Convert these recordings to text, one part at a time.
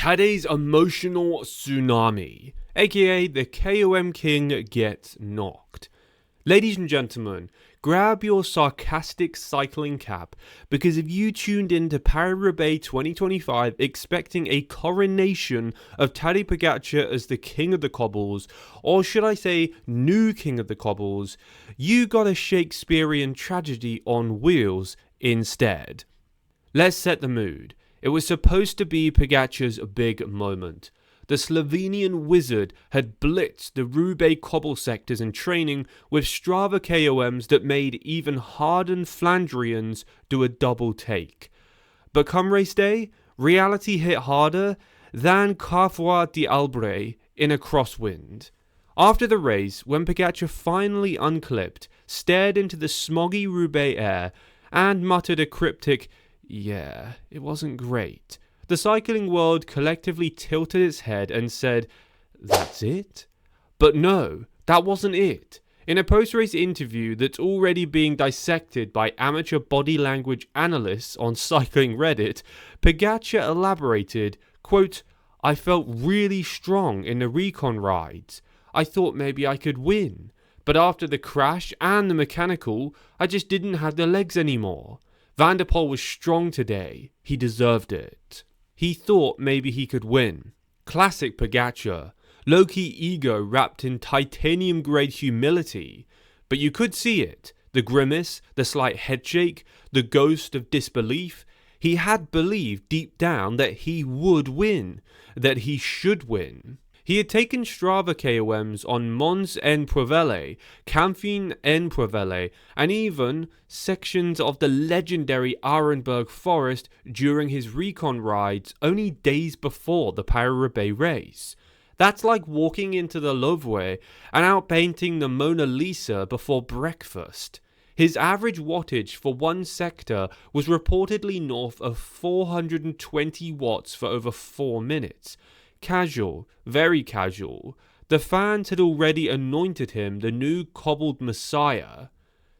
Tadej's emotional tsunami, aka the KOM King gets knocked. Ladies and gentlemen, grab your sarcastic cycling cap, because if you tuned into Paris-Roubaix 2025 expecting a coronation of Tadej Pogačar as the king of the cobbles, or should I say new king of the cobbles, you got a Shakespearean tragedy on wheels instead. Let's set the mood. It was supposed to be Pogačar's big moment. The Slovenian wizard had blitzed the Roubaix cobble sectors in training with Strava KOMs that made even hardened Flandrians do a double take. But come race day, reality hit harder than Carrefour d'Albret in a crosswind. After the race, when Pogačar finally unclipped, stared into the smoggy Roubaix air and muttered a cryptic, "Yeah, it wasn't great," the cycling world collectively tilted its head and said, "That's it?" But no, that wasn't it. In a post-race interview that's already being dissected by amateur body language analysts on cycling Reddit, Pogačar elaborated, quote, "I felt really strong in the recon rides. I thought maybe I could win. But after the crash and the mechanical, I just didn't have the legs anymore. Van der Poel was strong today. He deserved it." He thought maybe he could win. Classic Pogačar. Low-key ego wrapped in titanium-grade humility. But you could see it. The grimace, the slight headshake, the ghost of disbelief. He had believed deep down that he would win. That he should win. He had taken Strava KOMs on Mons en Provelle, Campine en Provelle, and even sections of the legendary Arenberg Forest during his recon rides only days before the Paris-Roubaix race. That's like walking into the Louvre and outpainting the Mona Lisa before breakfast. His average wattage for one sector was reportedly north of 420 watts for over 4 minutes. Casual, very casual. The fans had already anointed him the new cobbled messiah.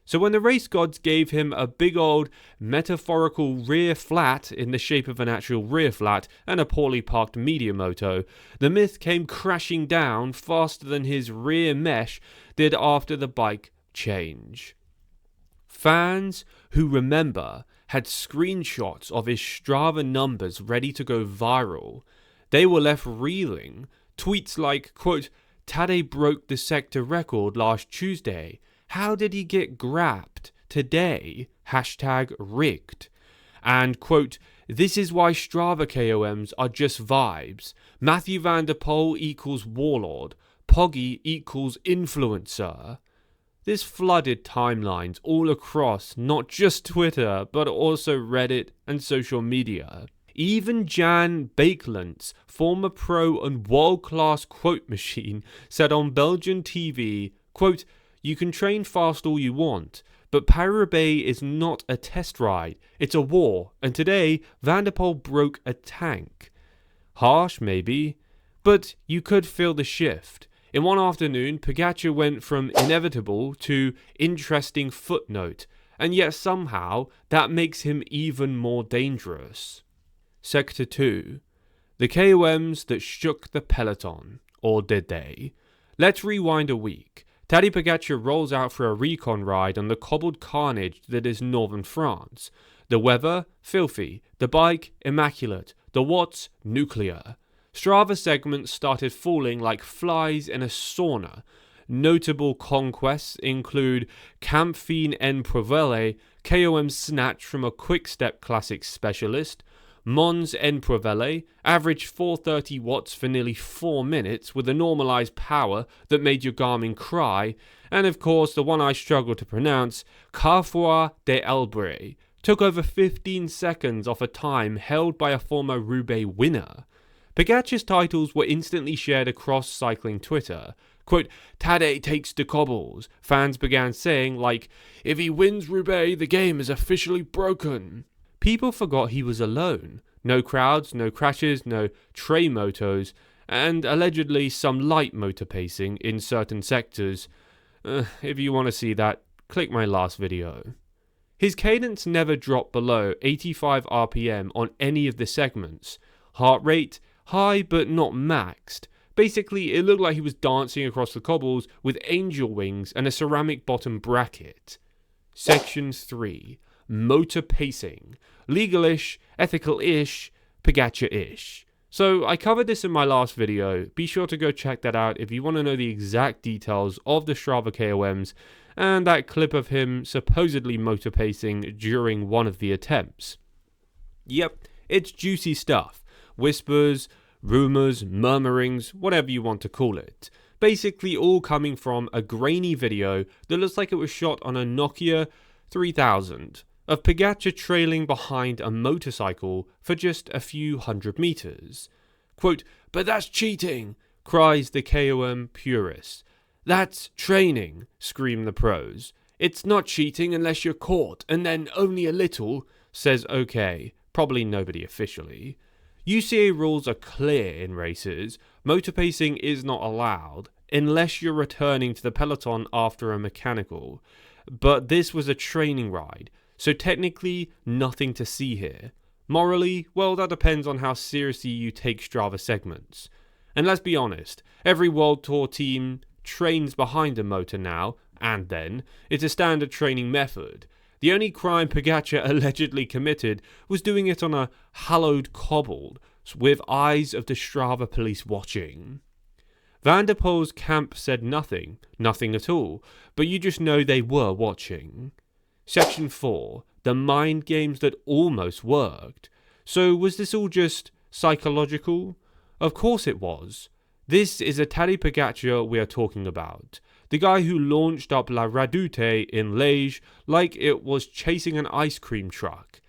So when the race gods gave him a big old metaphorical rear flat in the shape of an actual rear flat and a poorly parked media moto, the myth came crashing down faster than his rear mesh did after the bike change. Fans who remember had screenshots of his Strava numbers ready to go viral. They were left reeling. Tweets like, quote, "Tadej broke the sector record last Tuesday. How did he get grabbed today? #rigged. And, quote, "This is why Strava KOMs are just vibes. Matthew van der Poel equals warlord. Poggy equals influencer." This flooded timelines all across not just Twitter, but also Reddit and social media. Even Jan Bakelants, former pro and world-class quote machine, said on Belgian TV, quote, "You can train fast all you want, but Paris-Roubaix is not a test ride, it's a war, and today Van der Poel broke a tank." Harsh, maybe, but you could feel the shift. In one afternoon, Pogačar went from inevitable to interesting footnote, and yet somehow that makes him even more dangerous. Sector 2. The KOMs that shook the peloton. Or did they? Let's rewind a week. Tadej Pogačar rolls out for a recon ride on the cobbled carnage that is northern France. The weather, filthy. The bike, immaculate. The watts, nuclear. Strava segments started falling like flies in a sauna. Notable conquests include Campine en Provelle, KOM snatch from a quick-step classic specialist, Mons en Provelle, averaged 430 watts for nearly 4 minutes with a normalized power that made your Garmin cry, and of course the one I struggle to pronounce, Carrefour d'Albret, took over 15 seconds off a time held by a former Roubaix winner. Pogačar's titles were instantly shared across cycling Twitter. Quote, "Tadej takes the cobbles," fans began saying, like, "If he wins Roubaix, the game is officially broken." People forgot he was alone. No crowds, no crashes, no tray motos, and allegedly some light motor pacing in certain sectors. If you want to see that, click my last video. His cadence never dropped below 85 RPM on any of the segments. Heart rate, high but not maxed. Basically, it looked like he was dancing across the cobbles with angel wings and a ceramic bottom bracket. Section 3. Motor pacing. Legal-ish, ethical-ish, Pogačar-ish. So I covered this in my last video. Be sure to go check that out if you want to know the exact details of the Strava KOMs and that clip of him supposedly motor pacing during one of the attempts. Yep, it's juicy stuff. Whispers, rumours, murmurings, whatever you want to call it. Basically all coming from a grainy video that looks like it was shot on a Nokia 3000 of Pogačar trailing behind a motorcycle for just a few hundred meters. Quote, "But that's cheating," cries the KOM purist. "That's training," scream the pros. "It's not cheating unless you're caught, and then only a little," says OK, probably nobody officially. UCA rules are clear in races. Motor pacing is not allowed unless you're returning to the peloton after a mechanical. But this was a training ride, so technically nothing to see here. Morally, well, that depends on how seriously you take Strava segments. And let's be honest, every World Tour team trains behind a motor now, and then. It's a standard training method. The only crime Pogačar allegedly committed was doing it on a hallowed cobble, with eyes of the Strava police watching. Van der Poel's camp said nothing at all, but you just know they were watching. Section 4. The mind games that almost worked. So was this all just psychological? Of course it was. This is a Tadej Pogačar we are talking about. The guy who launched up La Redoute in Liège like it was chasing an ice cream truck.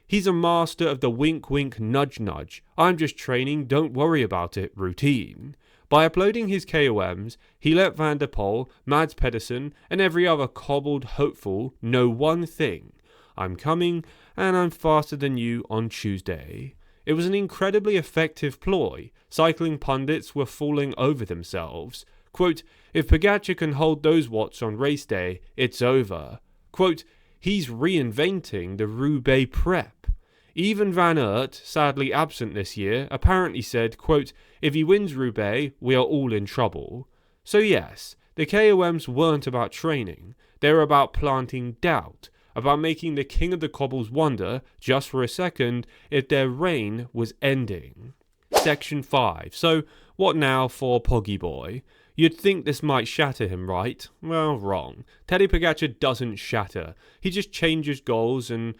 He's a master of the wink wink nudge nudge, I'm just training, don't worry about it routine. By uploading his KOMs, he let Van der Poel, Mads Pedersen and every other cobbled hopeful know one thing. I'm coming and I'm faster than you on Tuesday. It was an incredibly effective ploy. Cycling pundits were falling over themselves. Quote, "If Pogačar can hold those watts on race day, it's over." Quote, "He's reinventing the Roubaix prep." Even Van Aert, sadly absent this year, apparently said, quote, "If he wins Roubaix, we are all in trouble." So yes, the KOMs weren't about training. They were about planting doubt, about making the king of the cobbles wonder, just for a second, if their reign was ending. Section 5. So, what now for Poggy Boy? You'd think this might shatter him, right? Well, wrong. Tadej Pogačar doesn't shatter. He just changes goals and,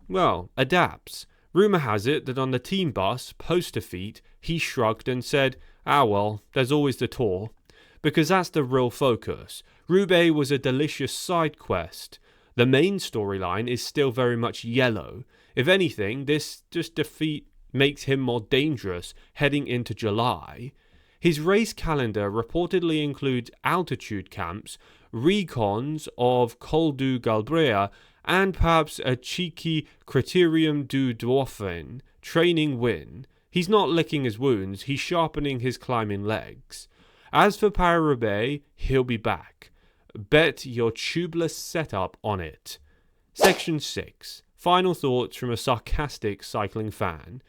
well, adapts. Rumour has it that on the team bus, post-defeat, he shrugged and said, well, there's always the Tour. Because that's the real focus. Roubaix was a delicious side quest. The main storyline is still very much yellow. If anything, this defeat makes him more dangerous heading into July. His race calendar reportedly includes altitude camps, recons of Col du Galbrea, and perhaps a cheeky Criterium du Dauphin training win. He's not licking his wounds, he's sharpening his climbing legs. As for Paris-Roubaix, he'll be back. Bet your tubeless setup on it. Section 6. Final thoughts from a sarcastic cycling fan.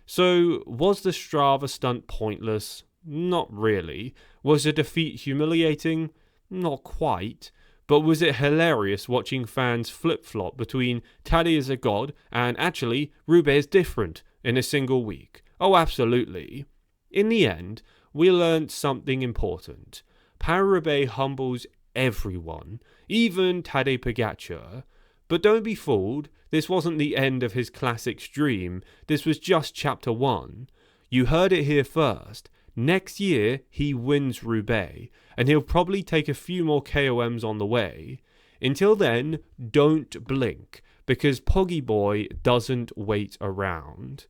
So, was the Strava stunt pointless? Not really. Was the defeat humiliating? Not quite. But was it hilarious watching fans flip-flop between Tadej is a god and actually Roubaix is different in a single week? Oh, absolutely. In the end, we learned something important. Paris-Roubaix humbles everyone, even Tadej Pogačar. But don't be fooled, this wasn't the end of his classics dream, this was just chapter 1. You heard it here first. Next year, he wins Roubaix, and he'll probably take a few more KOMs on the way. Until then, don't blink, because Poggy Boy doesn't wait around.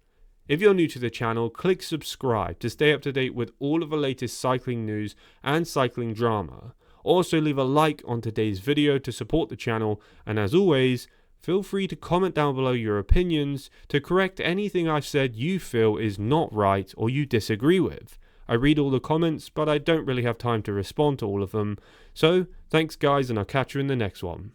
If you're new to the channel, click subscribe to stay up to date with all of the latest cycling news and cycling drama. Also leave a like on today's video to support the channel, and as always, feel free to comment down below your opinions to correct anything I've said you feel is not right or you disagree with. I read all the comments, but I don't really have time to respond to all of them. So, thanks guys, and I'll catch you in the next one.